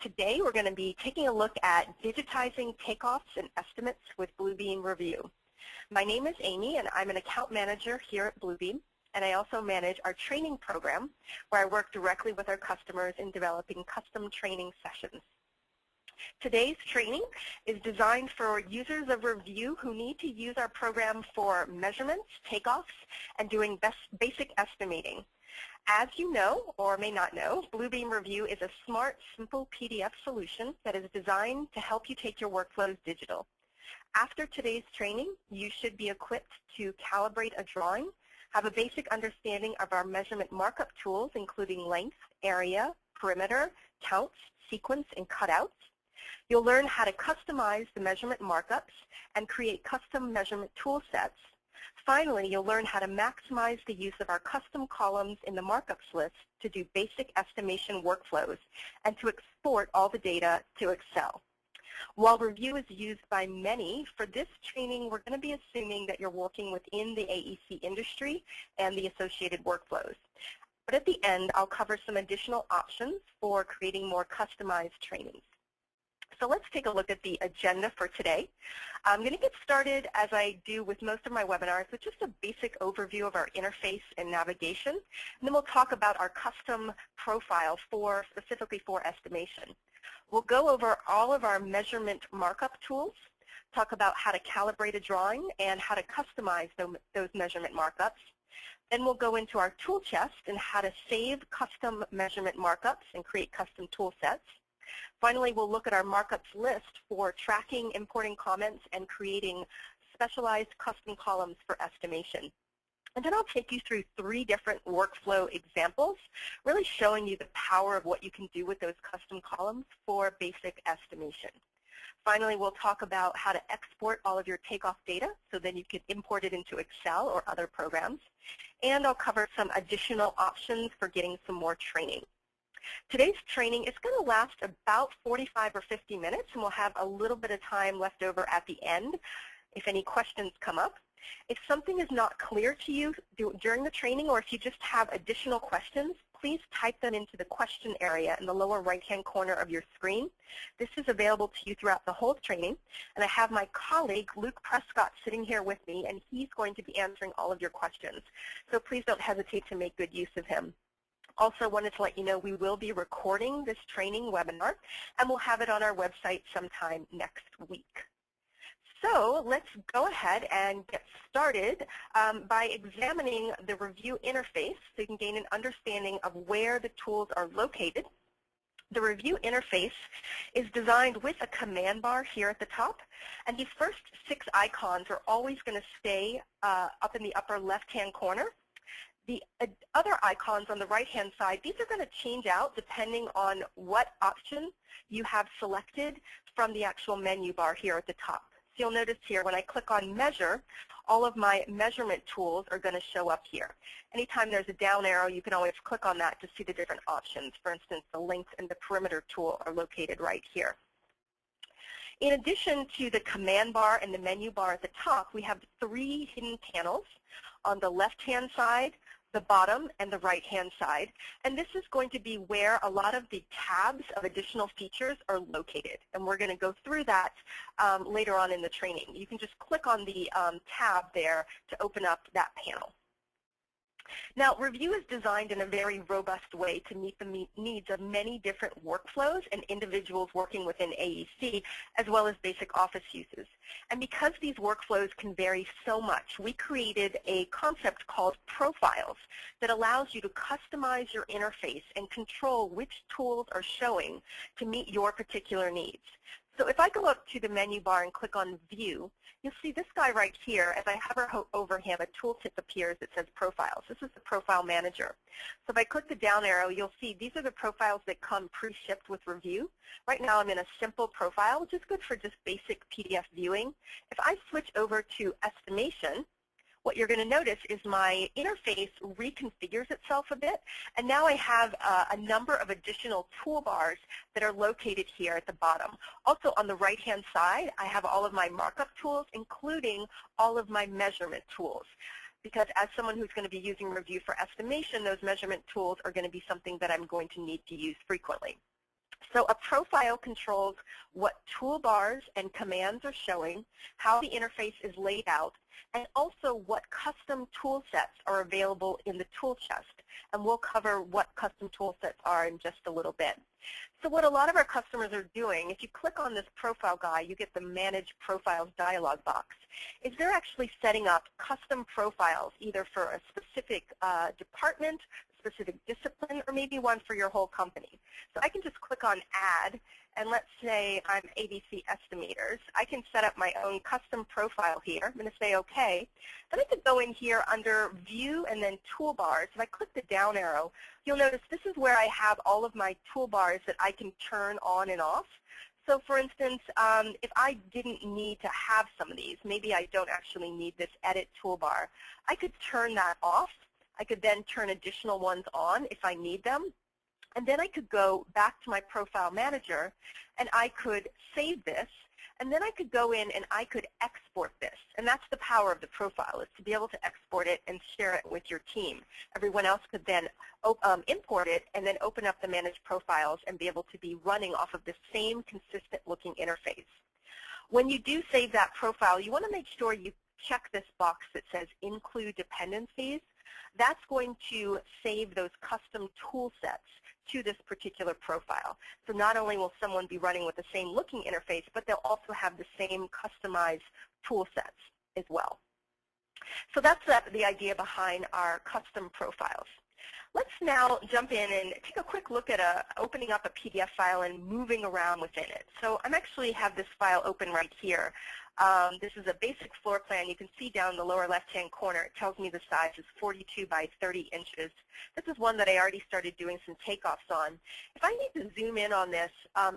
Today we're going to be taking a look at digitizing takeoffs and estimates with Bluebeam Revu. My name is Amy and I'm an account manager here at Bluebeam, and I also manage our training program where I work directly with our customers in developing custom training sessions. Today's training is designed for users of Revu who need to use our program for measurements, takeoffs, and doing basic estimating. As you know, or may not know, Bluebeam Revu is a smart, simple PDF solution that is designed to help you take your workflows digital. After today's training, you should be equipped to calibrate a drawing, have a basic understanding of our measurement markup tools, including length, area, perimeter, counts, sequence, and cutouts. You'll learn how to customize the measurement markups and create custom measurement tool sets. Finally, you'll learn how to maximize the use of our custom columns in the markups list to do basic estimation workflows and to export all the data to Excel. While Revu is used by many, for this training we're going to be assuming that you're working within the AEC industry and the associated workflows. But at the end, I'll cover some additional options for creating more customized trainings. So let's take a look at the agenda for today. I'm going to get started, as I do with most of my webinars, with just a basic overview of our interface and navigation. And then we'll talk about our custom profile specifically for estimation. We'll go over all of our measurement markup tools, talk about how to calibrate a drawing and how to customize those measurement markups. Then we'll go into our tool chest and how to save custom measurement markups and create custom tool sets. Finally, we'll look at our markups list for tracking, importing comments, and creating specialized custom columns for estimation. And then I'll take you through 3 different workflow examples, really showing you the power of what you can do with those custom columns for basic estimation. Finally, we'll talk about how to export all of your takeoff data so then you can import it into Excel or other programs. And I'll cover some additional options for getting some more training. Today's training is going to last about 45 or 50 minutes, and we'll have a little bit of time left over at the end if any questions come up. If something is not clear to you during the training, or if you just have additional questions, please type them into the question area in the lower right-hand corner of your screen. This is available to you throughout the whole training, and I have my colleague, Luke Prescott, sitting here with me, and he's going to be answering all of your questions. So please don't hesitate to make good use of him. Also wanted to let you know we will be recording this training webinar, and we'll have it on our website sometime next week. So let's go ahead and get started by examining the Revu interface so you can gain an understanding of where the tools are located. The Revu interface is designed with a command bar here at the top, and these first 6 icons are always going to stay up in the upper left-hand corner. The other icons on the right-hand side, these are going to change out depending on what option you have selected from the actual menu bar here at the top. So you'll notice here when I click on Measure, all of my measurement tools are going to show up here. Anytime there's a down arrow, you can always click on that to see the different options. For instance, the length and the perimeter tool are located right here. In addition to the command bar and the menu bar at the top, we have 3 hidden panels on the left-hand side, the bottom, and the right-hand side. And this is going to be where a lot of the tabs of additional features are located. And we're going to go through that later on in the training. You can just click on the tab there to open up that panel. Now, Revu is designed in a very robust way to meet the needs of many different workflows and individuals working within AEC, as well as basic office uses. And because these workflows can vary so much, we created a concept called profiles that allows you to customize your interface and control which tools are showing to meet your particular needs. So if I go up to the menu bar and click on View, you'll see this guy right here. As I hover over him, a tooltip appears that says Profiles. This is the Profile Manager. So if I click the down arrow, you'll see these are the profiles that come pre-shipped with Revu. Right now I'm in a simple profile, which is good for just basic PDF viewing. If I switch over to Estimation, what you're going to notice is my interface reconfigures itself a bit, and now I have a number of additional toolbars that are located here at the bottom. Also on the right-hand side, I have all of my markup tools, including all of my measurement tools. Because as someone who's going to be using Revu for estimation, those measurement tools are going to be something that I'm going to need to use frequently. So a profile controls what toolbars and commands are showing, how the interface is laid out, and also what custom tool sets are available in the tool chest. And we'll cover what custom tool sets are in just a little bit. So what a lot of our customers are doing, if you click on this profile guide, you get the Manage Profiles dialog box, is they're actually setting up custom profiles either for a specific department, specific discipline, or maybe one for your whole company. So I can just click on Add, and let's say I'm ABC Estimators. I can set up my own custom profile here. I'm going to say OK. Then I could go in here under View and then Toolbars. If I click the down arrow, you'll notice this is where I have all of my toolbars that I can turn on and off. So for instance, if I didn't need to have some of these, maybe I don't actually need this Edit toolbar, I could turn that off. I could then turn additional ones on if I need them. And then I could go back to my Profile Manager, and I could save this. And then I could go in and I could export this. And that's the power of the profile, is to be able to export it and share it with your team. Everyone else could then import it and then open up the Manage Profiles and be able to be running off of the same consistent looking interface. When you do save that profile, you want to make sure you check this box that says Include Dependencies. That's going to save those custom tool sets to this particular profile. So not only will someone be running with the same looking interface, but they'll also have the same customized tool sets as well. So that's the idea behind our custom profiles. Let's now jump in and take a quick look at opening up a PDF file and moving around within it. So I'm actually have this file open right here. This is a basic floor plan. You can see down in the lower left-hand corner, it tells me the size is 42 by 30 inches. This is one that I already started doing some takeoffs on. If I need to zoom in on this,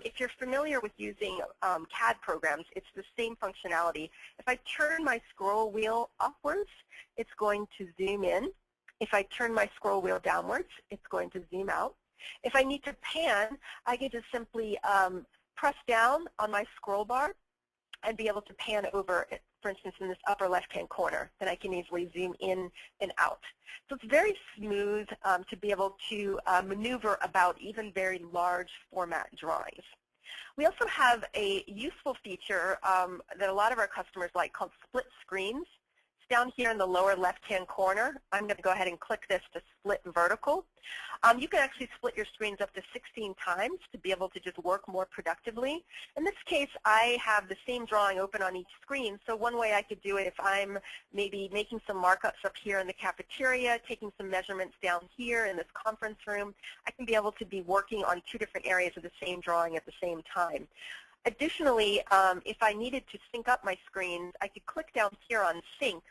if you're familiar with using CAD programs, it's the same functionality. If I turn my scroll wheel upwards, it's going to zoom in. If I turn my scroll wheel downwards, it's going to zoom out. If I need to pan, I can just simply press down on my scroll bar and be able to pan over, for instance, in this upper left-hand corner. Then I can easily zoom in and out. So it's very smooth to be able to maneuver about even very large format drawings. We also have a useful feature that a lot of our customers like called split screens. Down here in the lower left-hand corner, I'm going to go ahead and click this to split vertical. You can actually split your screens up to 16 times to be able to just work more productively. In this case, I have the same drawing open on each screen, so one way I could do it if I'm maybe making some markups up here in the cafeteria, taking some measurements down here in this conference room, I can be able to be working on two different areas of the same drawing at the same time. Additionally, if I needed to sync up my screens, I could click down here on Sync,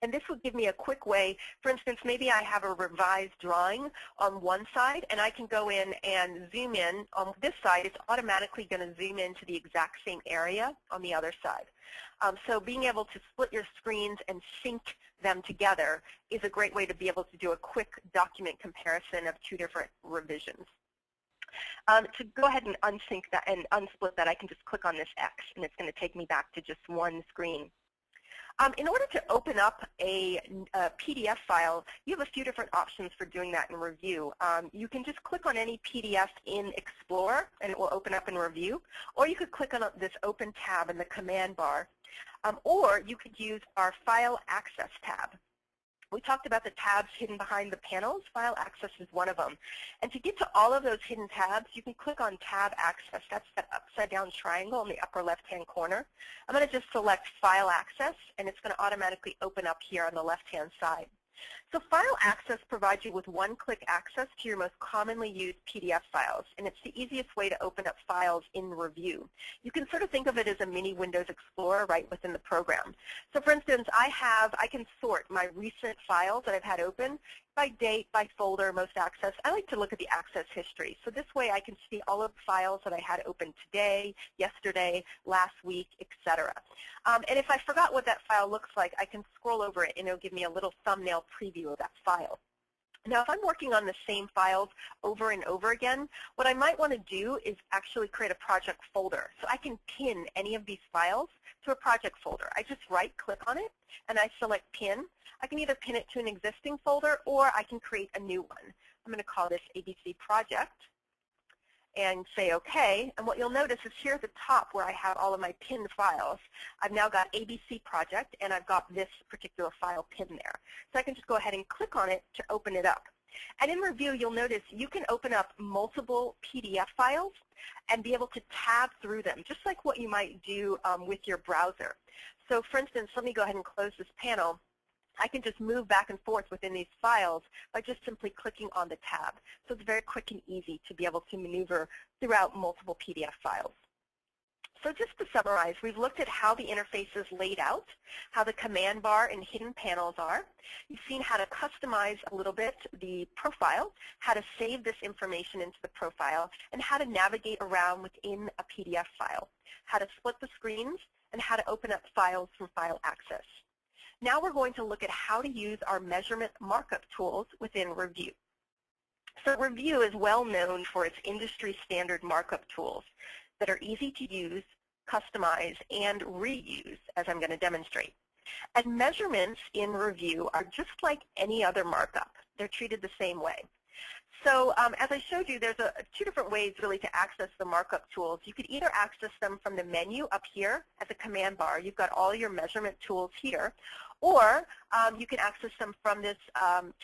and this would give me a quick way. For instance, maybe I have a revised drawing on one side, and I can go in and zoom in. On this side, it's automatically going to zoom into the exact same area on the other side. So being able to split your screens and sync them together is a great way to be able to do a quick document comparison of two different revisions. To go ahead and unsync that and unsplit that, I can just click on this X, and it's going to take me back to just one screen. In order to open up a PDF file, you have a few different options for doing that in Review. You can just click on any PDF in Explorer, and it will open up in Review, or you could click on this Open tab in the command bar, or you could use our File Access tab. We talked about the tabs hidden behind the panels. File Access is one of them. And to get to all of those hidden tabs, you can click on Tab Access. That's that upside-down triangle in the upper left-hand corner. I'm going to just select File Access, and it's going to automatically open up here on the left-hand side. So File Access provides you with one-click access to your most commonly used PDF files, and it's the easiest way to open up files in Review. You can sort of think of it as a mini Windows Explorer right within the program. So for instance, I can sort my recent files that I've had open by date, by folder, most access. I like to look at the access history. So this way I can see all of the files that I had open today, yesterday, last week, etc. And if I forgot what that file looks like, I can scroll over it and it'll give me a little thumbnail preview of that file. Now, if I'm working on the same files over and over again, what I might want to do is actually create a project folder. So I can pin any of these files to a project folder. I just right-click on it, and I select Pin. I can either pin it to an existing folder, or I can create a new one. I'm going to call this ABC Project. and say OK. And what you'll notice is here at the top where I have all of my pinned files, I've now got ABC project, and I've got this particular file pinned there. So I can just go ahead and click on it to open it up. And in Review, you'll notice you can open up multiple PDF files and be able to tab through them, just like what you might do with your browser. So for instance, let me go ahead and close this panel. I can just move back and forth within these files by just simply clicking on the tab. So it's very quick and easy to be able to maneuver throughout multiple PDF files. So just to summarize, we've looked at how the interface is laid out, how the command bar and hidden panels are. You've seen how to customize a little bit the profile, how to save this information into the profile, and how to navigate around within a PDF file, how to split the screens, and how to open up files from file access. Now we're going to look at how to use our measurement markup tools within Review. So Review is well known for its industry standard markup tools that are easy to use, customize, and reuse, as I'm going to demonstrate. And measurements in Review are just like any other markup. They're treated the same way. So as I showed you, there's two different ways really to access the markup tools. You could either access them from the menu up here at the command bar. You've got all your measurement tools here. Or you can access them from this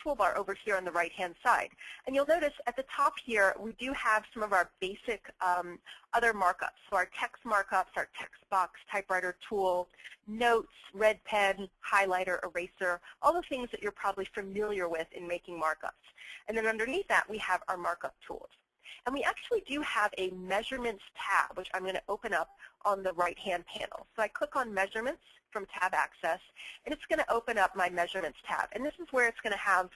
toolbar over here on the right-hand side. And you'll notice at the top here, we do have some of our basic other markups. So our text markups, our text box, typewriter tool, notes, red pen, highlighter, eraser, all the things that you're probably familiar with in making markups. And then underneath that, we have our markup tools. And we actually do have a measurements tab, which I'm going to open up on the right-hand panel. So I click on measurements from tab access, and it's going to open up my measurements tab. And this is where it's going to have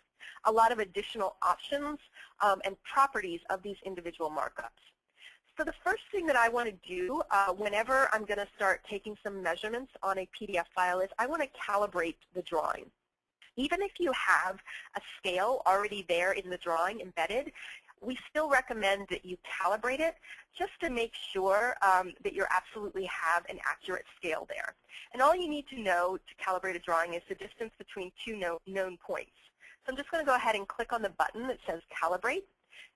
a lot of additional options and properties of these individual markups. So the first thing that I want to do whenever I'm going to start taking some measurements on a PDF file is I want to calibrate the drawing. Even if you have a scale already there in the drawing embedded, we still recommend that you calibrate it just to make sure that you absolutely have an accurate scale there. And all you need to know to calibrate a drawing is the distance between two known points. So I'm just going to go ahead and click on the button that says Calibrate.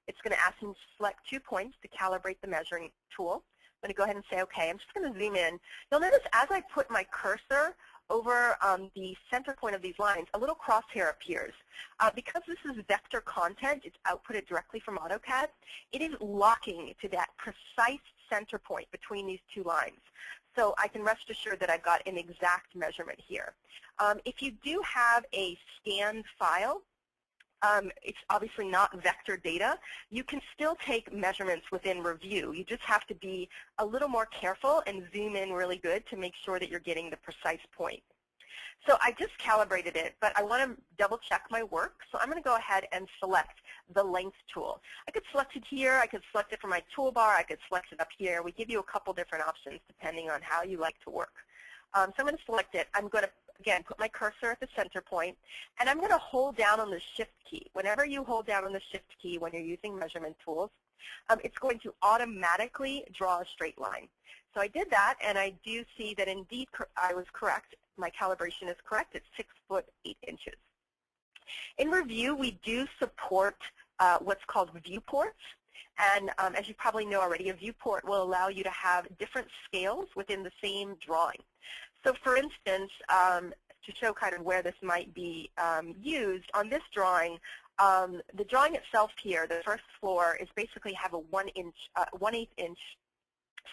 It's going to ask me to select 2 points to calibrate the measuring tool. I'm going to go ahead and say OK. I'm just going to zoom in. You'll notice as I put my cursor over the center point of these lines, a little crosshair appears. Because this is vector content, it's outputted directly from AutoCAD, it is locking to that precise center point between these 2 lines. So I can rest assured that I've got an exact measurement here. If you do have a scanned file, it's obviously not vector data. You can still take measurements within Review. You just have to be a little more careful and zoom in really good to make sure that you're getting the precise point. So I just calibrated it, but I want to double check my work. So I'm going to go ahead and select the length tool. I could select it here. I could select it from my toolbar. I could select it up here. We give you a couple different options depending on how you like to work. So I'm going to select it. I'm going to, again, put my cursor at the center point, and I'm going to hold down on the Shift key. Whenever you hold down on the Shift key when you're using measurement tools, it's going to automatically draw a straight line. So I did that, and I do see that indeed I was correct. My calibration is correct. It's 6 foot 8 inches. In Review, we do support what's called viewports. And as you probably know already, a viewport will allow you to have different scales within the same drawing. So for instance, to show kind of where this might be used, on this drawing, the drawing itself here, the first floor, is basically have a 1/8 inch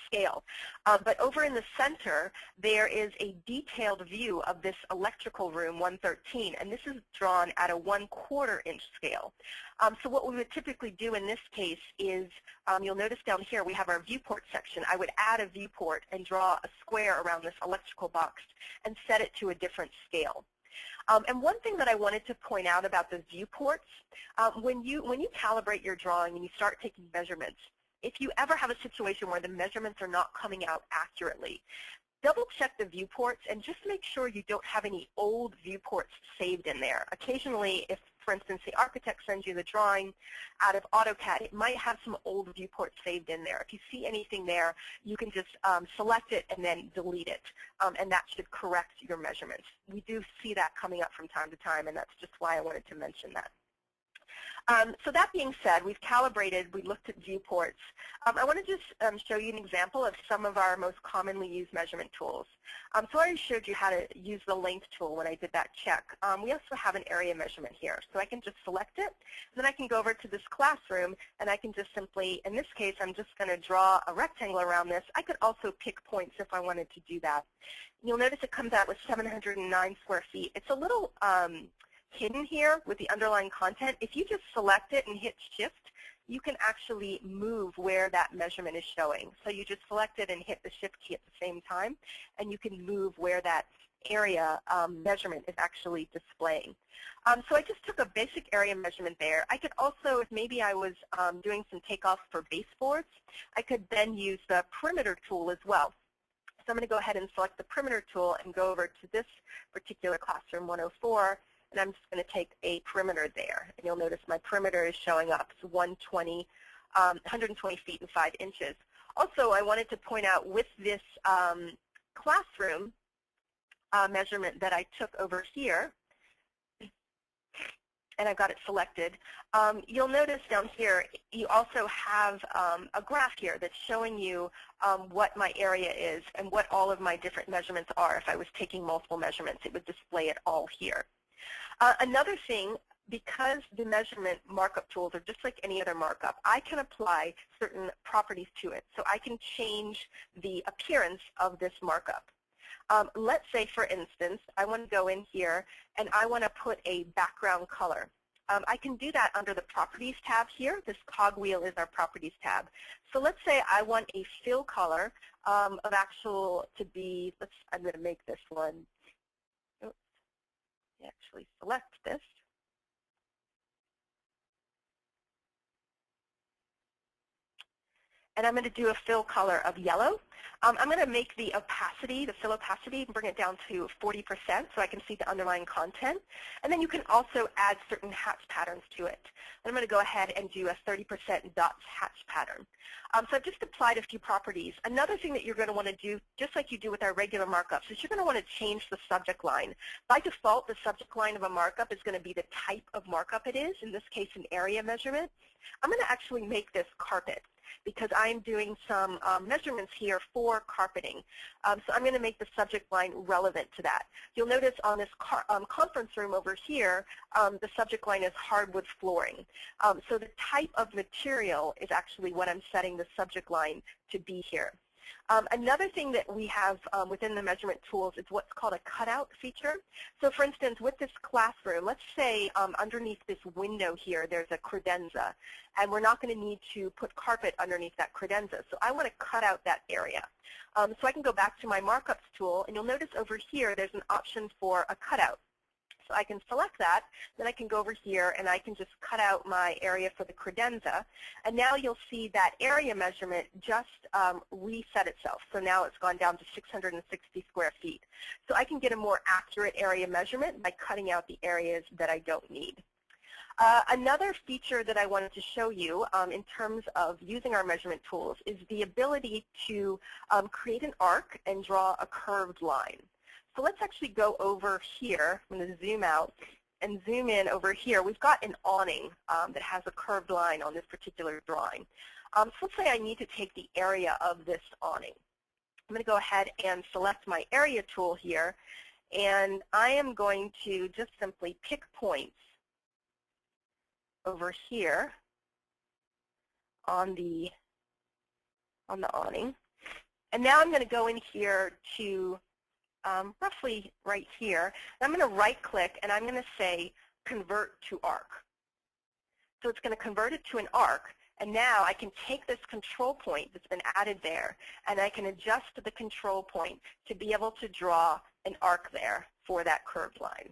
scale. But over in the center, there is a detailed view of this electrical room 113, and this is drawn at a 1/4 inch scale. So what we would typically do in this case is, you'll notice down here we have our viewport section. I would add a viewport and draw a square around this electrical box and set it to a different scale. And one thing that I wanted to point out about the viewports, when you calibrate your drawing and you start taking measurements, if you ever have a situation where the measurements are not coming out accurately, double check the viewports and just make sure you don't have any old viewports saved in there. Occasionally, if, for instance, the architect sends you the drawing out of AutoCAD, it might have some old viewports saved in there. If you see anything there, you can just select it and then delete it, and that should correct your measurements. We do see that coming up from time to time, and that's just why I wanted to mention that. So that being said, we've calibrated, we looked at viewports. I want to just show you an example of some of our most commonly used measurement tools. So I already showed you how to use the length tool when I did that check. We also have an area measurement here. So I can just select it, then I can go over to this classroom, and I can just simply, in this case, I'm just going to draw a rectangle around this. I could also pick points if I wanted to do that. You'll notice it comes out with 709 square feet. It's a little hidden here with the underlying content. If you just select it and hit Shift, you can actually move where that measurement is showing. So you just select it and hit the Shift key at the same time, and you can move where that area measurement is actually displaying. So I just took a basic area measurement there. I could also, if maybe I was doing some takeoffs for baseboards, I could then use the perimeter tool as well. So I'm going to go ahead and select the perimeter tool and go over to this particular classroom 104, and I'm just going to take a perimeter there. And you'll notice my perimeter is showing up. It's 120 feet and 5 inches. Also, I wanted to point out with this classroom measurement that I took over here, and I've got it selected, you'll notice down here you also have a graph here that's showing you what my area is and what all of my different measurements are. If I was taking multiple measurements, it would display it all here. Another thing, because the measurement markup tools are just like any other markup, I can apply certain properties to it. So I can change the appearance of this markup. Let's say, for instance, I want to go in here and I want to put a background color. I can do that under the Properties tab here. This cogwheel is our Properties tab. So let's say I want a fill color of actual to be, I'm going to make this one. Oops, actually select this. And I'm going to do a fill color of yellow. I'm going to make the opacity, the fill opacity, and bring it down to 40% so I can see the underlying content. And then you can also add certain hatch patterns to it. And I'm going to go ahead and do a 30% dots hatch pattern. So I've just applied a few properties. Another thing that you're going to want to do, just like you do with our regular markups, is you're going to want to change the subject line. By default, the subject line of a markup is going to be the type of markup it is, in this case an area measurement. I'm going to actually make this carpet, because I'm doing some measurements here for carpeting. So I'm going to make the subject line relevant to that. You'll notice on this conference room over here, the subject line is hardwood flooring. So the type of material is actually what I'm setting the subject line to be here. Another thing that we have within the measurement tools is what's called a cutout feature. So for instance, with this classroom, let's say underneath this window here, there's a credenza, and we're not going to need to put carpet underneath that credenza. So I want to cut out that area. So I can go back to my Markups tool, and you'll notice over here there's an option for a cutout. So I can select that, then I can go over here and I can just cut out my area for the credenza. And now you'll see that area measurement just reset itself. So now it's gone down to 660 square feet. So I can get a more accurate area measurement by cutting out the areas that I don't need. Another feature that I wanted to show you in terms of using our measurement tools is the ability to create an arc and draw a curved line. So let's actually go over here. I'm going to zoom out and zoom in over here. We've got an awning that has a curved line on this particular drawing. So let's say I need to take the area of this awning. I'm going to go ahead and select my area tool here, and I am going to just simply pick points over here on the awning. And now I'm going to go in here to roughly right here. And I'm going to right click and I'm going to say convert to arc. So it's going to convert it to an arc, and now I can take this control point that's been added there and I can adjust the control point to be able to draw an arc there for that curved line.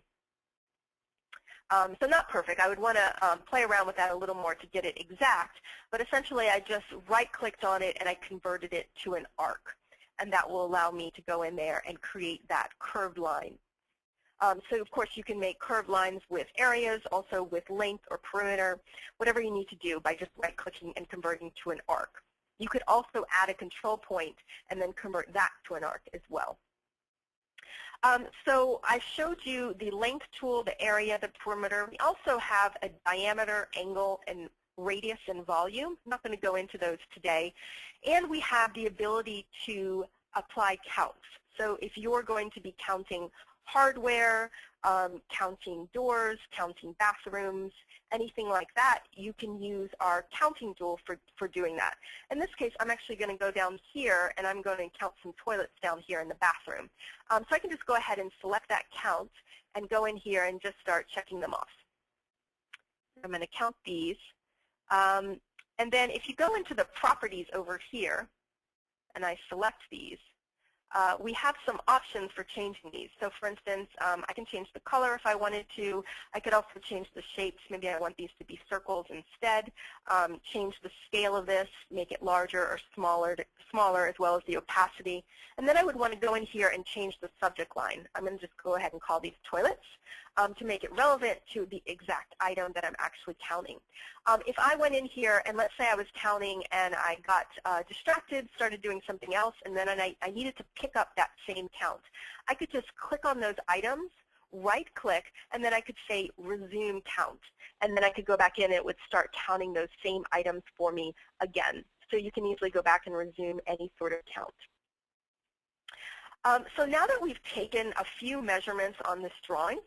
So not perfect. I would want to play around with that a little more to get it exact, but essentially I just right clicked on it and I converted it to an arc. And that will allow me to go in there and create that curved line. So of course you can make curved lines with areas, also with length or perimeter, whatever you need to do by just right-clicking and converting to an arc. You could also add a control point and then convert that to an arc as well. So I showed you the length tool, the area, the perimeter. We also have a diameter, angle, and radius and volume. I'm not going to go into those today. And we have the ability to apply counts. So if you're going to be counting hardware, counting doors, counting bathrooms, anything like that, you can use our counting tool for doing that. In this case, I'm actually going to go down here, and I'm going to count some toilets down here in the bathroom. So I can just go ahead and select that count and go in here and just start checking them off. I'm going to count these. And then if you go into the properties over here, and I select these, we have some options for changing these. So for instance, I can change the color if I wanted to. I could also change the shapes. Maybe I want these to be circles instead. Change the scale of this, make it larger or smaller, as well as the opacity. And then I would want to go in here and change the subject line. I'm going to just go ahead and call these toilets to make it relevant to the exact item that I'm actually counting. If I went in here and let's say I was counting and I got distracted, started doing something else, and then I needed to pick up that same count, I could just click on those items, right-click, and then I could say resume count. And then I could go back in and it would start counting those same items for me again. So you can easily go back and resume any sort of count. So now that we've taken a few measurements on this drawing,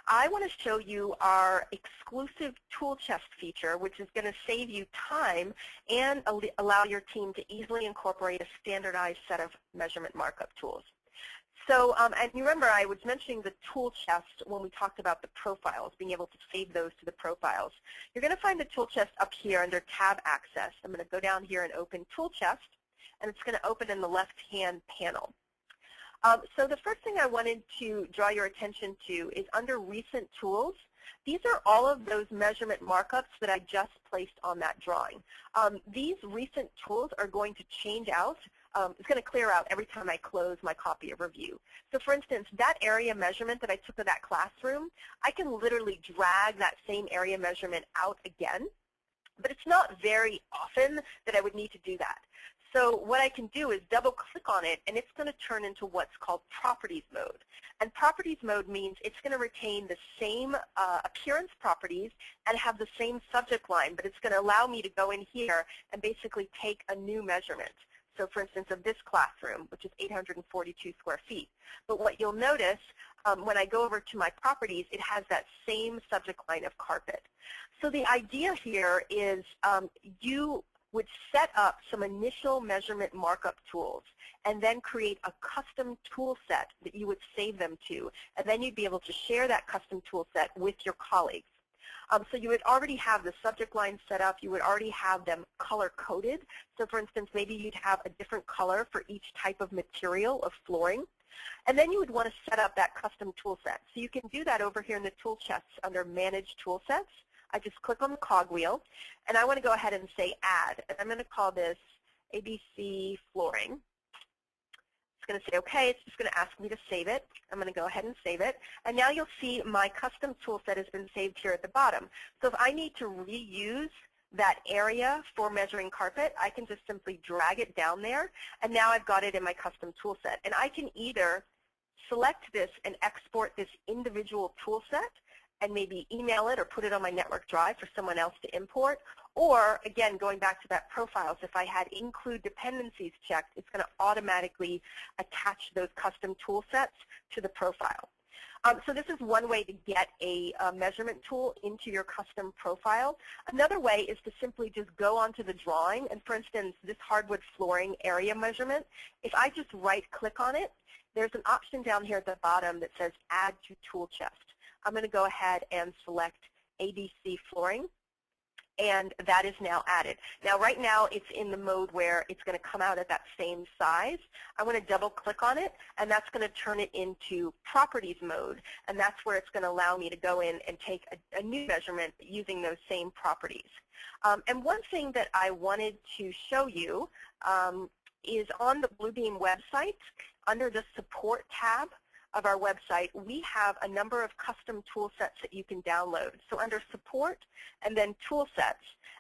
I want to show you our exclusive tool chest feature, which is going to save you time and allow your team to easily incorporate a standardized set of measurement markup tools. So, and you remember I was mentioning the tool chest when we talked about the profiles, being able to save those to the profiles. You're going to find the tool chest up here under Tab Access. I'm going to go down here and open Tool Chest, and it's going to open in the left-hand panel. So the first thing I wanted to draw your attention to is under Recent Tools. These are all of those measurement markups that I just placed on that drawing. These recent tools are going to change out. It's going to clear out every time I close my copy of Review. So for instance, that area measurement that I took of that classroom, I can literally drag that same area measurement out again. But it's not very often that I would need to do that. So what I can do is double-click on it, and it's going to turn into what's called Properties Mode. And Properties Mode means it's going to retain the same appearance properties and have the same subject line, but it's going to allow me to go in here and basically take a new measurement. So for instance, of this classroom, which is 842 square feet. But what you'll notice when I go over to my properties, it has that same subject line of carpet. So the idea here is you would set up some initial measurement markup tools and then create a custom tool set that you would save them to. And then you'd be able to share that custom tool set with your colleagues. So you would already have the subject line set up. You would already have them color-coded. So for instance, maybe you'd have a different color for each type of material of flooring. And then you would want to set up that custom tool set. So you can do that over here in the tool chests under Manage Tool Sets. I just click on the cogwheel, and I want to go ahead and say Add. And I'm going to call this ABC Flooring. It's going to say OK. It's just going to ask me to save it. I'm going to go ahead and save it. And now you'll see my custom tool set has been saved here at the bottom. So if I need to reuse that area for measuring carpet, I can just simply drag it down there, and now I've got it in my custom tool set. And I can either select this and export this individual tool set and maybe email it or put it on my network drive for someone else to import. Or, again, going back to that profiles, if I had include dependencies checked, it's going to automatically attach those custom tool sets to the profile. So this is one way to get a measurement tool into your custom profile. Another way is to simply just go onto the drawing. And for instance, this hardwood flooring area measurement, if I just right-click on it, there's an option down here at the bottom that says Add to Tool Chest. I'm going to go ahead and select ABC Flooring, and that is now added. Now, right now, it's in the mode where it's going to come out at that same size. I want to double-click on it, and that's going to turn it into Properties Mode, and that's where it's going to allow me to go in and take a new measurement using those same properties. And one thing that I wanted to show you is on the Bluebeam website, under the Support tab of our website, we have a number of custom tool sets that you can download. So under Support and then Tool Sets,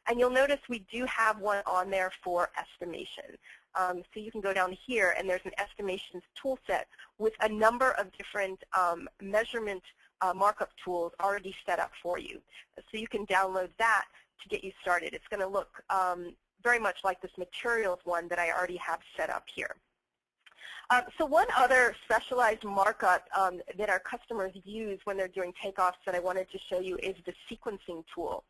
and you'll notice we do have one on there for estimation. So you can go down here, and there's an estimations tool set with a number of different measurement markup tools already set up for you. So you can download that to get you started. It's going to look very much like this materials one that I already have set up here. So one other specialized markup that our customers use when they're doing takeoffs that I wanted to show you is the sequencing tool.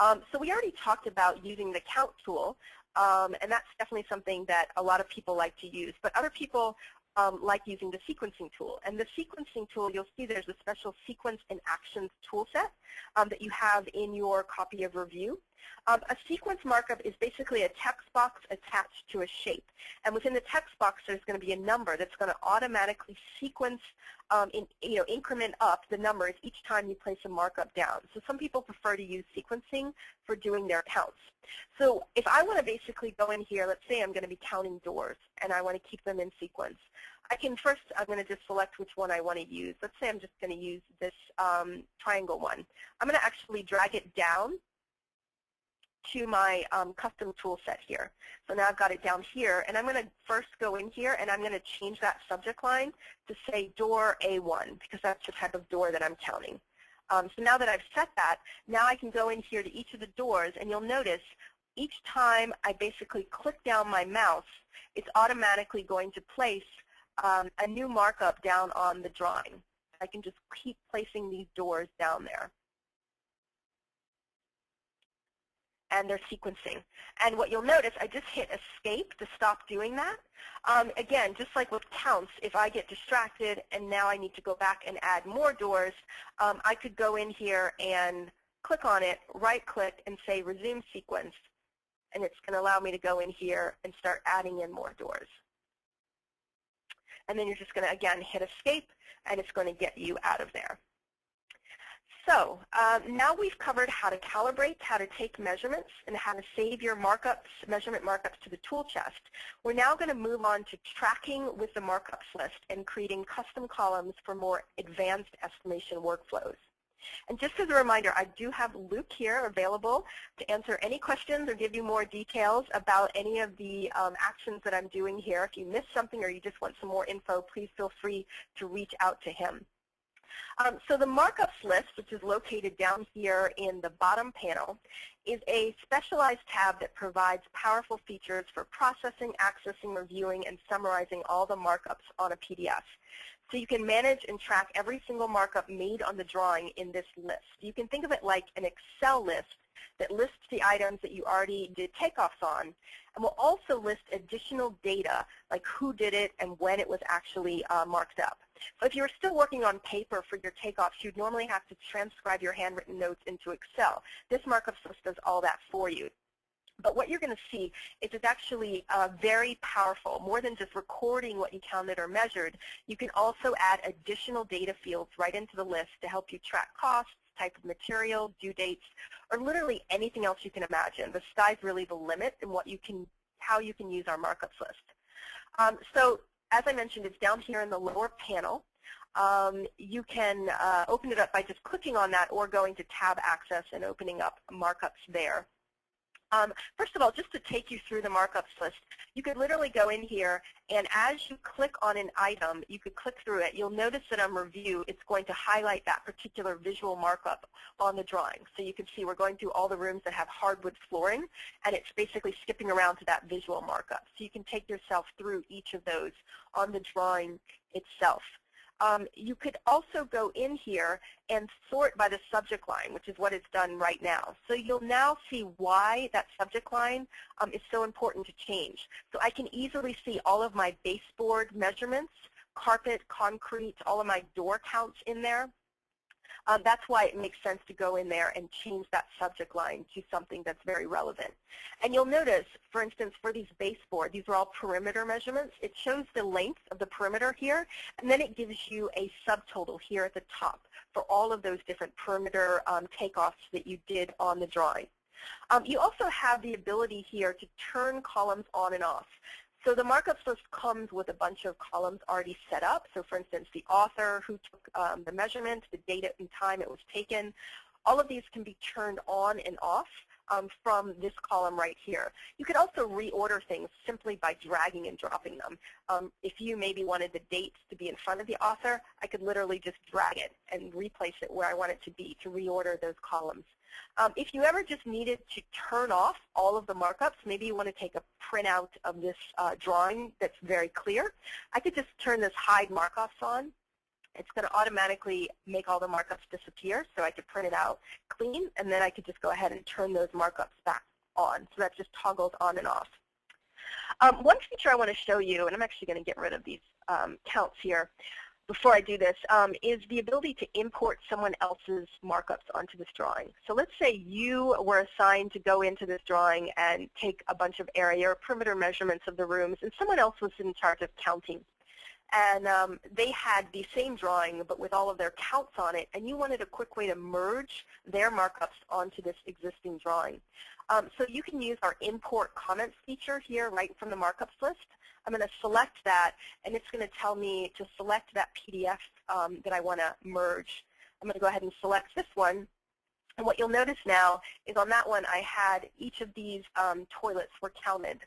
So we already talked about using the count tool, and that's definitely something that a lot of people like to use. But other people like using the sequencing tool. And the sequencing tool, you'll see there's a special sequence and actions tool set that you have in your copy of Review. A sequence markup is basically a text box attached to a shape. And within the text box, there's going to be a number that's going to automatically sequence, increment up the numbers each time you place a markup down. So some people prefer to use sequencing for doing their counts. So if I want to basically go in here, let's say I'm going to be counting doors, and I want to keep them in sequence. I'm going to just select which one I want to use. Let's say I'm just going to use this triangle one. I'm going to actually drag it down to my custom tool set here. So now I've got it down here, and I'm going to first go in here, and I'm going to change that subject line to say door A1, because that's the type of door that I'm counting. So now that I've set that, now I can go in here to each of the doors, and you'll notice each time I basically click down my mouse, it's automatically going to place a new markup down on the drawing. I can just keep placing these doors down there. And they're sequencing. And what you'll notice, I just hit escape to stop doing that. Again, just like with counts, if I get distracted and now I need to go back and add more doors, I could go in here and click on it, right-click, and say resume sequence. And it's going to allow me to go in here and start adding in more doors. And then you're just going to, again, hit escape, and it's going to get you out of there. So now we've covered how to calibrate, how to take measurements, and how to save your markups, measurement markups to the tool chest. We're now going to move on to tracking with the markups list and creating custom columns for more advanced estimation workflows. And just as a reminder, I do have Luke here available to answer any questions or give you more details about any of the actions that I'm doing here. If you missed something or you just want some more info, please feel free to reach out to him. So the markups list, which is located down here in the bottom panel, is a specialized tab that provides powerful features for processing, accessing, reviewing, and summarizing all the markups on a PDF. So you can manage and track every single markup made on the drawing in this list. You can think of it like an Excel list that lists the items that you already did takeoffs on, and will also list additional data like who did it and when it was actually marked up. So if you were still working on paper for your takeoffs, you'd normally have to transcribe your handwritten notes into Excel. This markups list does all that for you. But what you're going to see is it's actually very powerful. More than just recording what you counted or measured, you can also add additional data fields right into the list to help you track costs, type of material, due dates, or literally anything else you can imagine. The sky's really the limit in how you can use our markups list. So as I mentioned, it's down here in the lower panel. You can open it up by just clicking on that or going to tab access and opening up markups there. First of all, just to take you through the markups list, you could literally go in here, and as you click on an item, you could click through it. You'll notice that on review, it's going to highlight that particular visual markup on the drawing. So you can see we're going through all the rooms that have hardwood flooring, and it's basically skipping around to that visual markup. So you can take yourself through each of those on the drawing itself. You could also go in here and sort by the subject line, which is what it's done right now. So you'll now see why that subject line is so important to change. So I can easily see all of my baseboard measurements, carpet, concrete, all of my door counts in there. That's why it makes sense to go in there and change that subject line to something that's very relevant. And you'll notice, for instance, for these baseboard, these are all perimeter measurements. It shows the length of the perimeter here, and then it gives you a subtotal here at the top for all of those different perimeter takeoffs that you did on the drawing. You also have the ability here to turn columns on and off. So the markups list comes with a bunch of columns already set up. So for instance, the author, who took the measurement, the date and time it was taken. All of these can be turned on and off from this column right here. You could also reorder things simply by dragging and dropping them. If you maybe wanted the dates to be in front of the author, I could literally just drag it and replace it where I want it to be to reorder those columns. If you ever just needed to turn off all of the markups, maybe you want to take a printout of this drawing that's very clear, I could just turn this hide markups on. It's going to automatically make all the markups disappear, so I could print it out clean, and then I could just go ahead and turn those markups back on. So that just toggles on and off. One feature I want to show you, and I'm actually going to get rid of these counts here before I do this, is the ability to import someone else's markups onto this drawing. So let's say you were assigned to go into this drawing and take a bunch of area or perimeter measurements of the rooms, and someone else was in charge of counting. And they had the same drawing but with all of their counts on it, and you wanted a quick way to merge their markups onto this existing drawing. So you can use our import comments feature here right from the markups list. I'm going to select that, and it's going to tell me to select that PDF that I want to merge. I'm going to go ahead and select this one. And what you'll notice now is on that one I had each of these toilets were counted.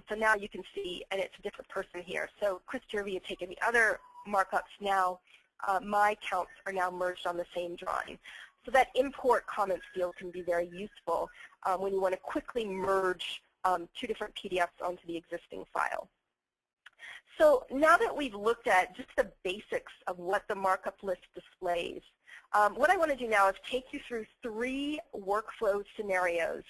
So now you can see, and it's a different person here. So Chris Jervy had taken the other markups. Now my counts are now merged on the same drawing. So that import comments field can be very useful when you want to quickly merge two different PDFs onto the existing file. So now that we've looked at just the basics of what the markup list displays, what I want to do now is take you through 3 workflow scenarios.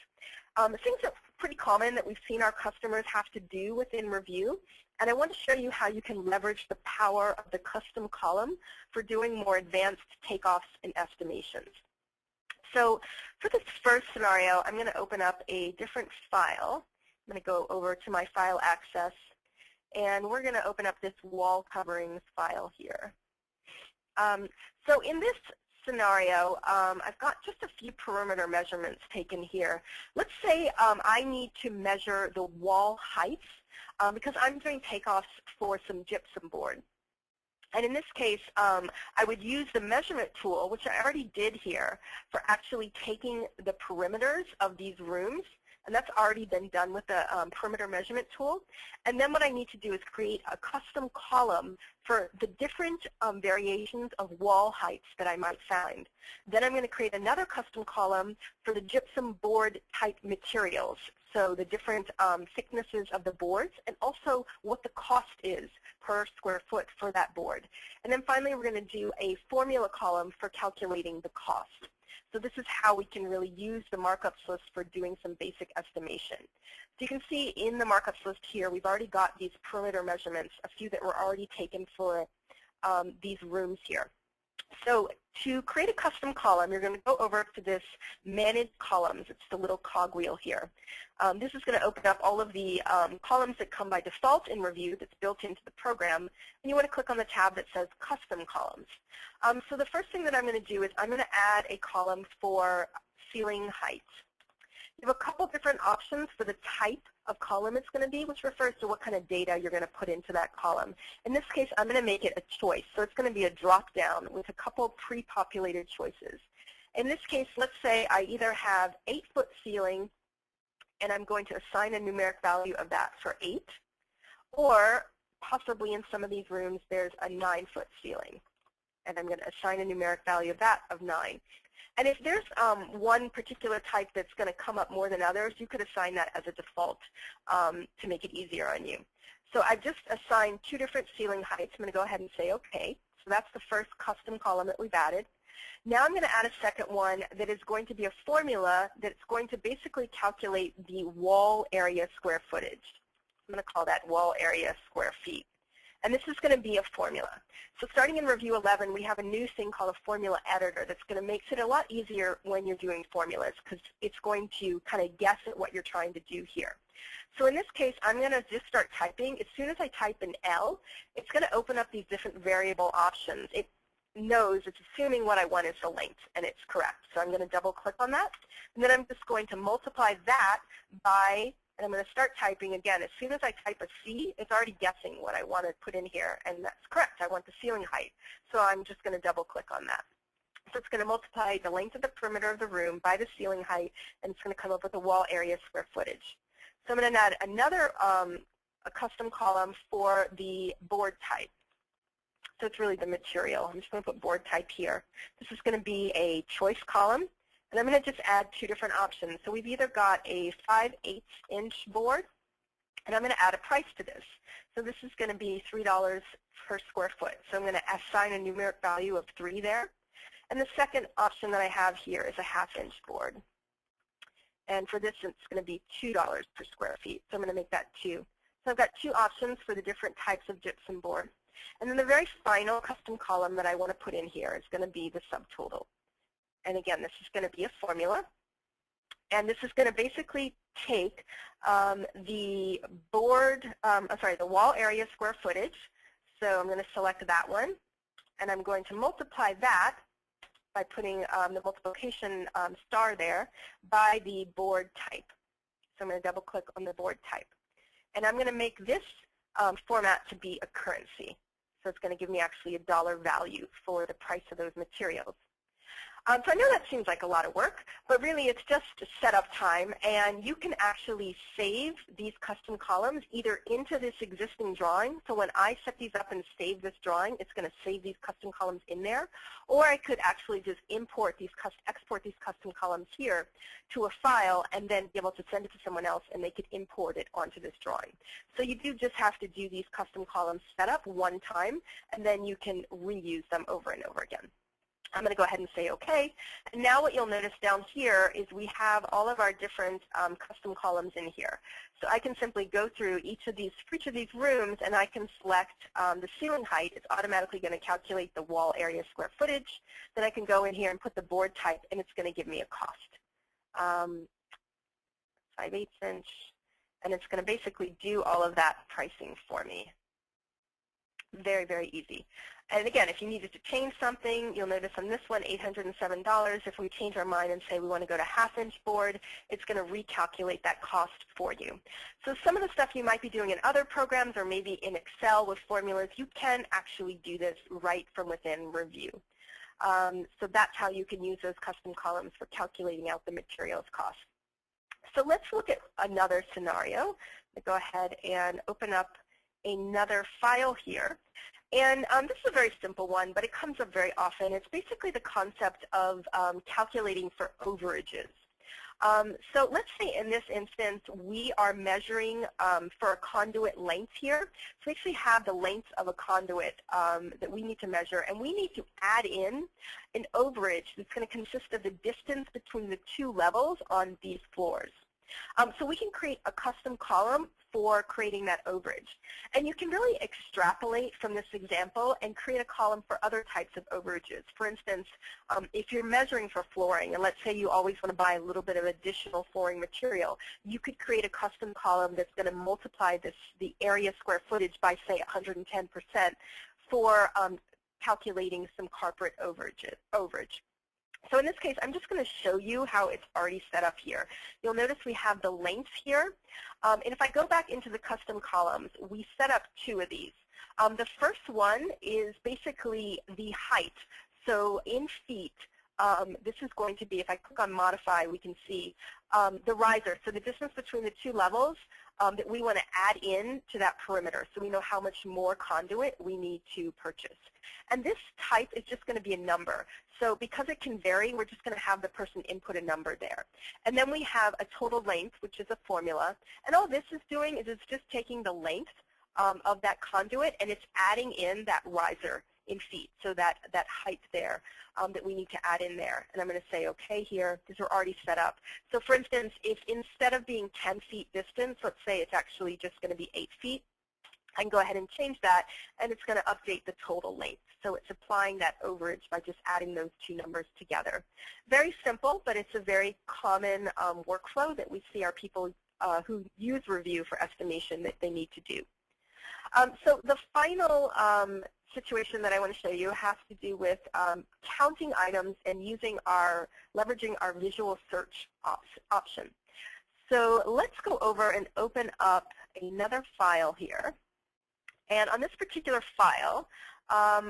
Things that are pretty common that we've seen our customers have to do within Revu, and I want to show you how you can leverage the power of the custom column for doing more advanced takeoffs and estimations. So for this first scenario, I'm going to open up a different file. I'm going to go over to my file access, and we're going to open up this wall coverings file here. So in this scenario, I've got just a few perimeter measurements taken here. Let's say I need to measure the wall heights because I'm doing takeoffs for some gypsum board. And in this case, I would use the measurement tool, which I already did here, for actually taking the perimeters of these rooms. And that's already been done with the perimeter measurement tool. And then what I need to do is create a custom column for the different variations of wall heights that I might find. Then I'm going to create another custom column for the gypsum board type materials. So the different thicknesses of the boards, and also what the cost is per square foot for that board. And then finally, we're going to do a formula column for calculating the cost. So this is how we can really use the markups list for doing some basic estimation. So you can see in the markups list here, we've already got these perimeter measurements, a few that were already taken for these rooms here. So to create a custom column, you're going to go over to this Manage Columns. It's the little cogwheel here. This is going to open up all of the columns that come by default in Revu that's built into the program. And you want to click on the tab that says Custom Columns. So the first thing that I'm going to do is I'm going to add a column for ceiling height. You have a couple different options for the type of column it's going to be, which refers to what kind of data you're going to put into that column. In this case, I'm going to make it a choice. So it's going to be a drop-down with a couple pre-populated choices. In this case, let's say I either have 8-foot ceiling, and I'm going to assign a numeric value of that for 8, or possibly in some of these rooms, there's a 9-foot ceiling, and I'm going to assign a numeric value of that of 9. And if there's one particular type that's going to come up more than others, you could assign that as a default to make it easier on you. So I've just assigned 2 different ceiling heights. I'm going to go ahead and say OK. So that's the first custom column that we've added. Now I'm going to add a second one that is going to be a formula that's going to basically calculate the wall area square footage. I'm going to call that wall area square feet. And this is going to be a formula. So starting in Review 11, we have a new thing called a formula editor that's going to make it a lot easier when you're doing formulas, because it's going to kind of guess at what you're trying to do here. So in this case, I'm going to just start typing. As soon as I type an L, it's going to open up these different variable options. It knows, it's assuming what I want is the length, and it's correct. So I'm going to double click on that, and then I'm just going to multiply that by, and I'm going to start typing again. As soon as I type a C, it's already guessing what I want to put in here, and that's correct. I want the ceiling height. So I'm just going to double click on that. So it's going to multiply the length of the perimeter of the room by the ceiling height, and it's going to come up with the wall area square footage. So I'm going to add another a custom column for the board type. So it's really the material. I'm just going to put board type here. This is going to be a choice column, and I'm going to just add two different options. So we've either got a 5/8 inch board, and I'm going to add a price to this. So this is going to be $3 per square foot. So I'm going to assign a numeric value of 3 there. And the second option that I have here is a 1/2 inch board. And for this, it's going to be $2 per square feet. So I'm going to make that 2. So I've got 2 options for the different types of gypsum board. And then the very final custom column that I want to put in here is going to be the subtotal. And again, this is going to be a formula. And this is going to basically take the wall area square footage. So I'm going to select that one. And I'm going to multiply that by putting the multiplication star there by the board type. So I'm going to double click on the board type. And I'm going to make this format to be a currency. So it's going to give me actually a dollar value for the price of those materials. So I know that seems like a lot of work, but really it's just setup time, and you can actually save these custom columns either into this existing drawing. So when I set these up and save this drawing, it's going to save these custom columns in there, or I could actually just export these custom columns here to a file and then be able to send it to someone else, and they could import it onto this drawing. So you do just have to do these custom columns set up one time, and then you can reuse them over and over again. I'm going to go ahead and say OK. And now what you'll notice down here is we have all of our different custom columns in here. So I can simply go through for each of these rooms, and I can select the ceiling height. It's automatically going to calculate the wall area square footage. Then I can go in here and put the board type, and it's going to give me a cost. 5/8 inch. And it's going to basically do all of that pricing for me. Very, very easy. And again, if you needed to change something, you'll notice on this one, $807. If we change our mind and say we want to go to 1/2 inch board, it's going to recalculate that cost for you. So some of the stuff you might be doing in other programs or maybe in Excel with formulas, you can actually do this right from within Revu. So that's how you can use those custom columns for calculating out the materials cost. So let's look at another scenario. I'll go ahead and open up another file here. And this is a very simple one, but it comes up very often. It's basically the concept of calculating for overages. So let's say in this instance, we are measuring for a conduit length here. So we actually have the length of a conduit that we need to measure, and we need to add in an overage that's going to consist of the distance between the 2 levels on these floors. So we can create a custom column for creating that overage. And you can really extrapolate from this example and create a column for other types of overages. For instance, if you're measuring for flooring, and let's say you always want to buy a little bit of additional flooring material, you could create a custom column that's going to multiply the area square footage by, say, 110% for calculating some carpet overage. So in this case, I'm just going to show you how it's already set up here. You'll notice we have the lengths here. And if I go back into the custom columns, we set up 2 of these. The first one is basically the height. So in feet, this is going to be, if I click on Modify, we can see the riser. So the distance between the 2 levels that we want to add in to that perimeter. So we know how much more conduit we need to purchase. And this type is just going to be a number. So because it can vary, we're just going to have the person input a number there. And then we have a total length, which is a formula. And all this is doing is it's just taking the length of that conduit, and it's adding in that riser in feet, so that height there that we need to add in there. And I'm going to say OK here because we're already set up. So for instance, if instead of being 10 feet distance, let's say it's actually just going to be 8 feet, I can go ahead and change that, and it's going to update the total length. So it's applying that overage by just adding those 2 numbers together. Very simple, but it's a very common workflow that we see our people who use Revu for estimation that they need to do. So the final situation that I want to show you has to do with counting items and leveraging our visual search option. So let's go over and open up another file here. And on this particular file,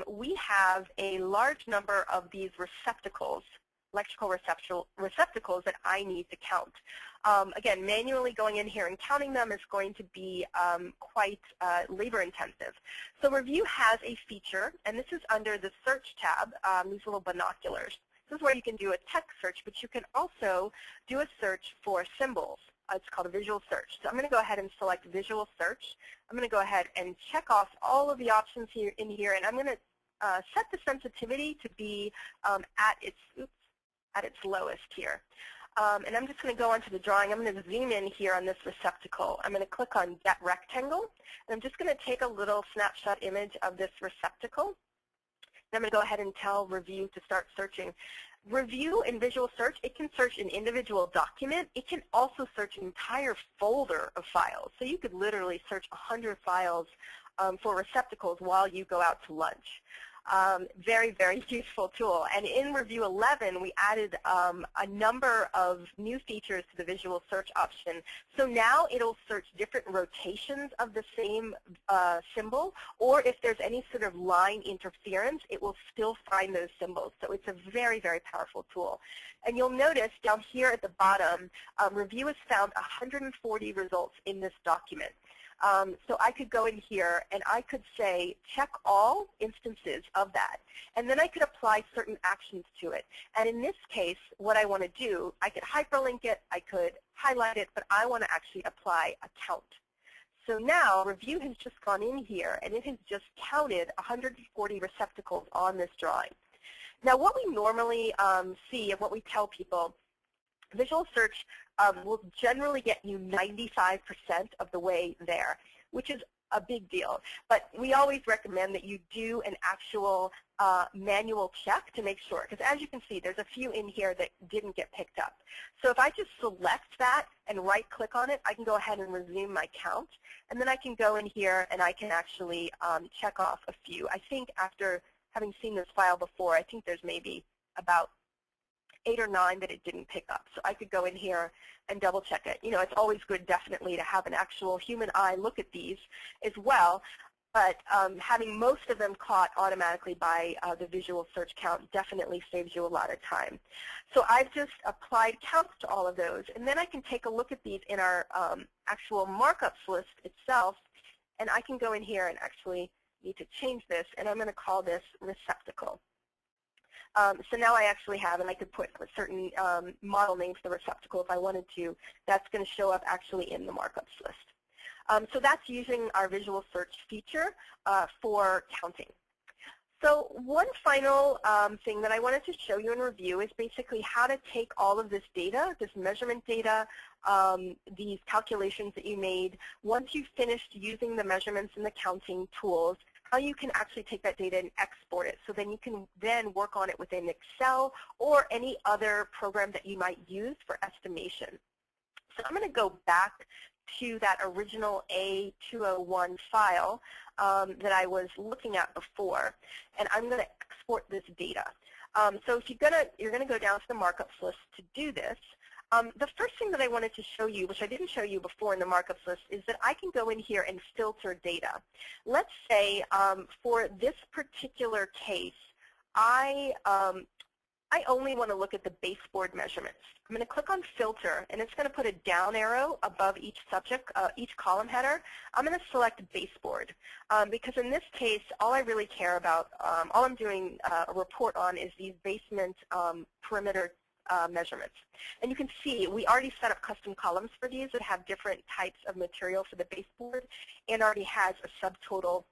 we have a large number of these receptacles, electrical receptacles that I need to count. Again, manually going in here and counting them is going to be quite labor intensive. So Revu has a feature, and this is under the search tab, these little binoculars. This is where you can do a text search, but you can also do a search for symbols. It's called a visual search. So I'm going to go ahead and select visual search. I'm going to go ahead and check off all of the options here in here, and I'm going to set the sensitivity to be at its lowest here. And I'm just going to go onto the drawing. I'm going to zoom in here on this receptacle. I'm going to click on Get Rectangle, and I'm just going to take a little snapshot image of this receptacle. And I'm going to go ahead and tell Revu to start searching. Revu in visual search, it can search an individual document. It can also search an entire folder of files. So you could literally search 100 files for receptacles while you go out to lunch. Very, very useful tool. And in Revu 11, we added a number of new features to the visual search option. So now it'll search different rotations of the same symbol, or if there's any sort of line interference, it will still find those symbols. So it's a very, very powerful tool. And you'll notice down here at the bottom, Revu has found 140 results in this document. So I could go in here and I could say check all instances of that, and then I could apply certain actions to it. And in this case, what I want to do, I could hyperlink it, I could highlight it, but I want to actually apply a count. So now Revu has just gone in here and it has just counted 140 receptacles on this drawing. Now what we normally see and what we tell people, visual search will generally get you 95% of the way there, which is a big deal. But we always recommend that you do an actual manual check to make sure, because as you can see, there's a few in here that didn't get picked up. So if I just select that and right-click on it, I can go ahead and resume my count, and then I can go in here and I can actually check off a few. I think after having seen this file before, I think there's maybe about 8 or 9 that it didn't pick up. So I could go in here and double check it. You know, it's always good definitely to have an actual human eye look at these as well, but having most of them caught automatically by the visual search count definitely saves you a lot of time. So I've just applied counts to all of those, and then I can take a look at these in our actual markups list itself, and I can go in here and actually need to change this, and I'm going to call this receptacle. So now I actually have, and I could put a certain model name for the receptacle if I wanted to. That's going to show up actually in the markups list. So that's using our visual search feature for counting. So one final thing that I wanted to show you in Revu is basically how to take all of this data, this measurement data, these calculations that you made, once you've finished using the measurements and the counting tools, how you can actually take that data and export it. So then you can then work on it within Excel or any other program that you might use for estimation. So I'm going to go back to that original A201 file that I was looking at before, and I'm going to export this data. So if you're going to go down to the markups list to do this. The first thing that I wanted to show you, which I didn't show you before in the markups list, is that I can go in here and filter data. Let's say for this particular case, I only want to look at the baseboard measurements. I'm going to click on Filter, and it's going to put a down arrow above each subject, each column header. I'm going to select baseboard because in this case, all I really care about, all I'm doing a report on is these basement perimeter measurements. And you can see we already set up custom columns for these that have different types of material for the baseboard and already has a subtotal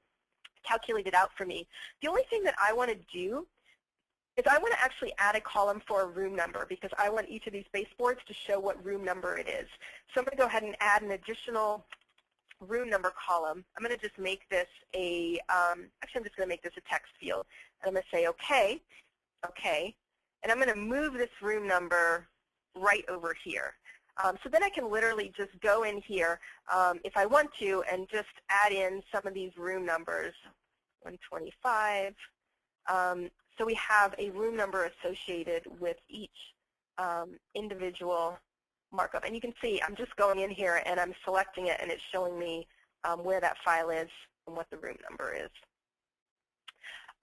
calculated out for me. The only thing that I want to do is I want to actually add a column for a room number because I want each of these baseboards to show what room number it is. So I'm going to go ahead and add an additional room number column. I'm going to just make this a, actually I'm just going to make this a text field. And I'm going to say okay, okay. And I'm going to move this room number right over here. So then I can literally just go in here if I want to and just add in some of these room numbers, 125. So we have a room number associated with each individual markup. And you can see I'm just going in here and I'm selecting it and it's showing me where that file is and what the room number is.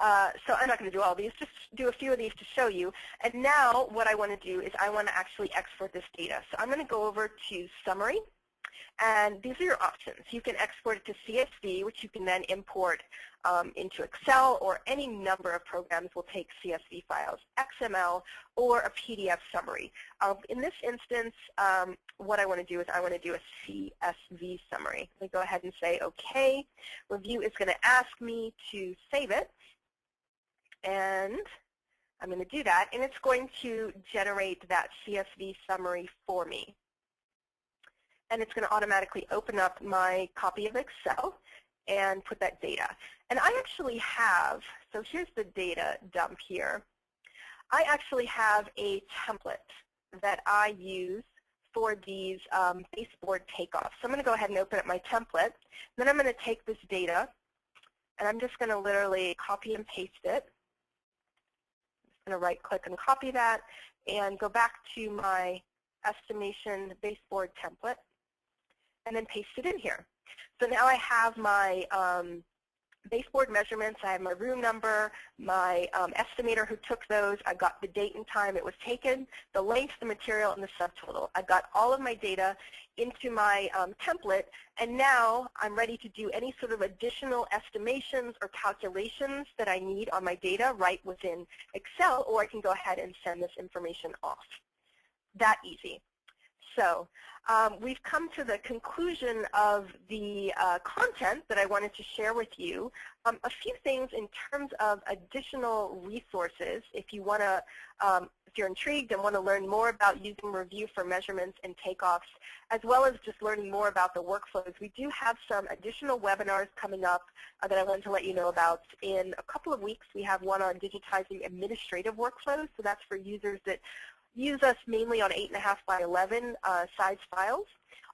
So I'm not going to do all these, just do a few of these to show you. And now what I want to do is I want to actually export this data. So I'm going to go over to Summary. And these are your options. You can export it to CSV, which you can then import into Excel, or any number of programs will take CSV files, XML, or a PDF summary. In this instance, what I want to do is I want to do a CSV summary. Let me go ahead and say OK. Review is going to ask me to save it. And I'm going to do that. And it's going to generate that CSV summary for me. And it's going to automatically open up my copy of Excel and put that data. And I actually have, so here's the data dump here. I actually have a template that I use for these baseboard takeoffs. So I'm going to go ahead and open up my template. Then I'm going to take this data, and I'm just going to literally copy and paste it. I'm just going to right-click and copy that, and go back to my estimation baseboard template, and then paste it in here. So now I have my baseboard measurements. I have my room number, my estimator who took those. I've got the date and time it was taken, the length, the material, and the subtotal. I've got all of my data into my template, and now I'm ready to do any sort of additional estimations or calculations that I need on my data right within Excel, or I can go ahead and send this information off. That easy. So we've come to the conclusion of the content that I wanted to share with you. A few things in terms of additional resources if you want to, if you're intrigued and want to learn more about using Revu for measurements and takeoffs, as well as just learning more about the workflows. We do have some additional webinars coming up that I wanted to let you know about. In a couple of weeks, we have one on digitizing administrative workflows. So that's for users that use us mainly on 8.5 by 11 size files.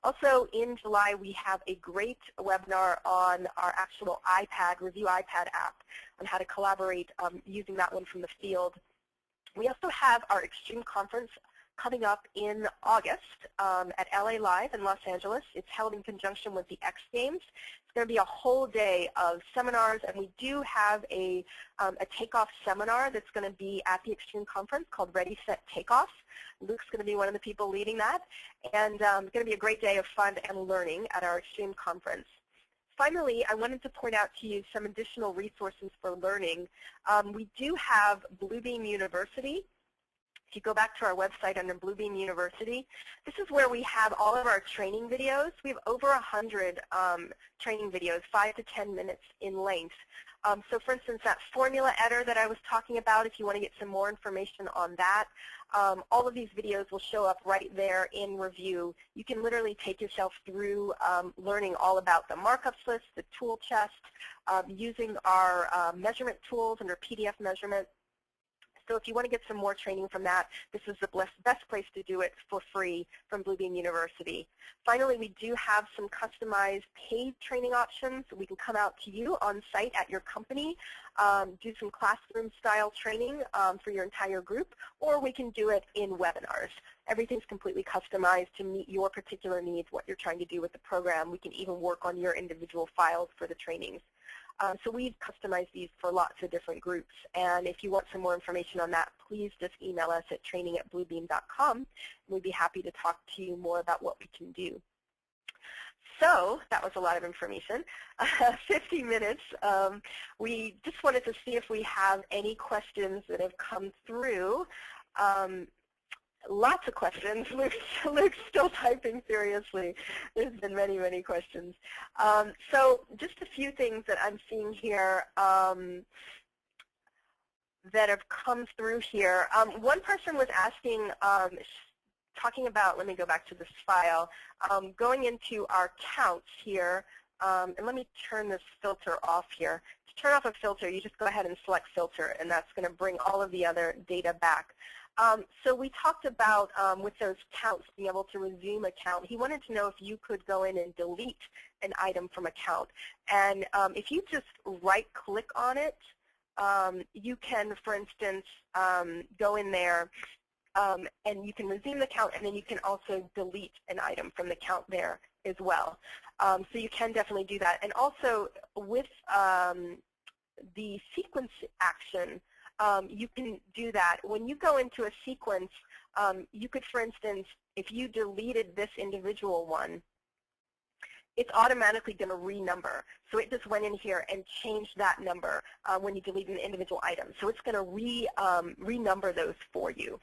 Also, in July, we have a great webinar on our actual iPad, Revu iPad app, on how to collaborate using that one from the field. We also have our Extreme Conference coming up in August at LA Live in Los Angeles. It's held in conjunction with the X Games. It's going to be a whole day of seminars, and we do have a takeoff seminar that's going to be at the Extreme Conference called Ready, Set, Takeoffs. Luke's going to be one of the people leading that, and it's going to be a great day of fun and learning at our Extreme Conference. Finally, I wanted to point out to you some additional resources for learning. We do have Bluebeam University. If you go back to our website under Bluebeam University, this is where we have all of our training videos. We have over 100 training videos, 5 to 10 minutes in length. So for instance, that formula editor that I was talking about, if you want to get some more information on that, all of these videos will show up right there in Revu. You can literally take yourself through learning all about the markups list, the tool chest, using our measurement tools under PDF measurement. So if you want to get some more training from that, this is the best place to do it for free from Bluebeam University. Finally, we do have some customized paid training options. We can come out to you on site at your company, do some classroom-style training for your entire group, or we can do it in webinars. Everything's completely customized to meet your particular needs, what you're trying to do with the program. We can even work on your individual files for the trainings. So we've customized these for lots of different groups. And if you want some more information on that, please just email us at training@bluebeam.com. And we'd be happy to talk to you more about what we can do. So that was a lot of information. 50 minutes. We just wanted to see if we have any questions that have come through. Lots of questions. Luke's still typing furiously. There's been many, many questions. So just a few things that I'm seeing here that have come through here. One person was asking, talking about, let me go back to this file, going into our counts here, and let me turn this filter off here. To turn off a filter, you just go ahead and select filter, and that's going to bring all of the other data back. So we talked about, with those counts, being able to resume a count. He wanted to know if you could go in and delete an item from a count. And if you just right-click on it, you can, for instance, go in there and you can resume the count, and then you can also delete an item from the count there as well. So you can definitely do that. And also with the sequence action, you can do that. When you go into a sequence, you could, for instance, if you deleted this individual one, it's automatically going to renumber. So it just went in here and changed that number when you delete an individual item. So it's going to renumber those for you.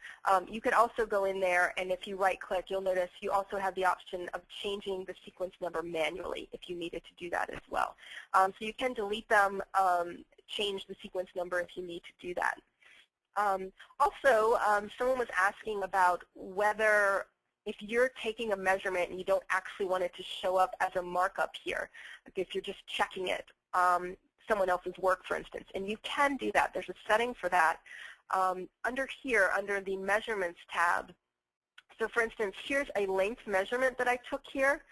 You could also go in there, and if you right-click, you'll notice you also have the option of changing the sequence number manually if you needed to do that as well. So you can delete them, change the sequence number if you need to do that. Also, someone was asking about whether if you're taking a measurement and you don't actually want it to show up as a markup here, like if you're just checking it, someone else's work, for instance, and you can do that. There's a setting for that. Under here, under the Measurements tab, so for instance, here's a length measurement that I took here.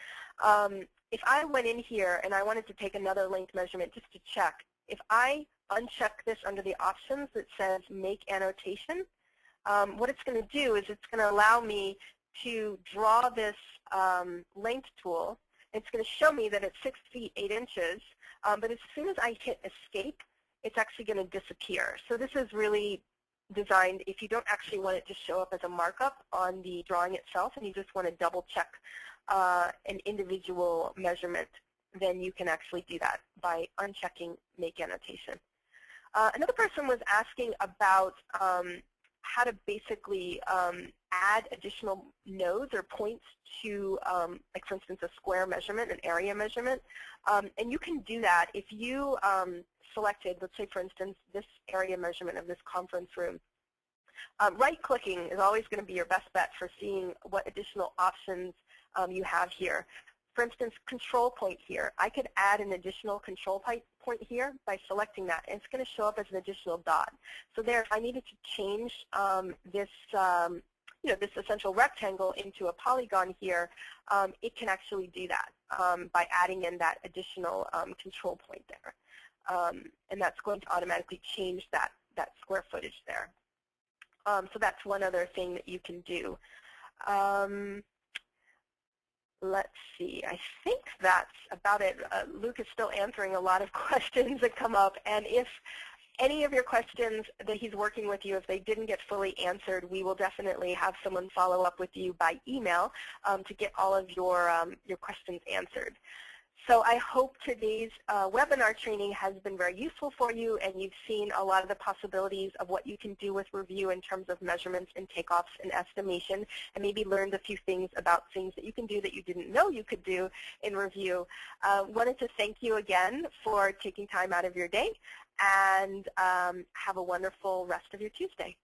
If I went in here and I wanted to take another length measurement just to check, if I uncheck this under the options that says Make Annotation, what it's going to do is it's going to allow me to draw this length tool. It's going to show me that it's 6 feet 8 inches, but as soon as I hit Escape, it's actually going to disappear. So this is really designed if you don't actually want it to show up as a markup on the drawing itself and you just want to double check an individual measurement, then you can actually do that by unchecking Make Annotation. Another person was asking about how to basically add additional nodes or points to, like for instance, a square measurement, an area measurement. And you can do that if you selected, let's say for instance, this area measurement of this conference room. Right-clicking is always going to be your best bet for seeing what additional options you have here. For instance, control point here. I could add an additional control point here by selecting that, and it's going to show up as an additional dot. So there, if I needed to change this, this essential rectangle into a polygon here, it can actually do that by adding in that additional control point there. And that's going to automatically change that square footage there. So that's one other thing that you can do. Let's see, I think that's about it. Luke is still answering a lot of questions that come up, and if any of your questions that he's working with you, if they didn't get fully answered, we will definitely have someone follow up with you by email to get all of your questions answered. So I hope today's webinar training has been very useful for you, and you've seen a lot of the possibilities of what you can do with Revu in terms of measurements and takeoffs and estimation, and maybe learned a few things about things that you can do that you didn't know you could do in Revu. Wanted to thank you again for taking time out of your day, and have a wonderful rest of your Tuesday.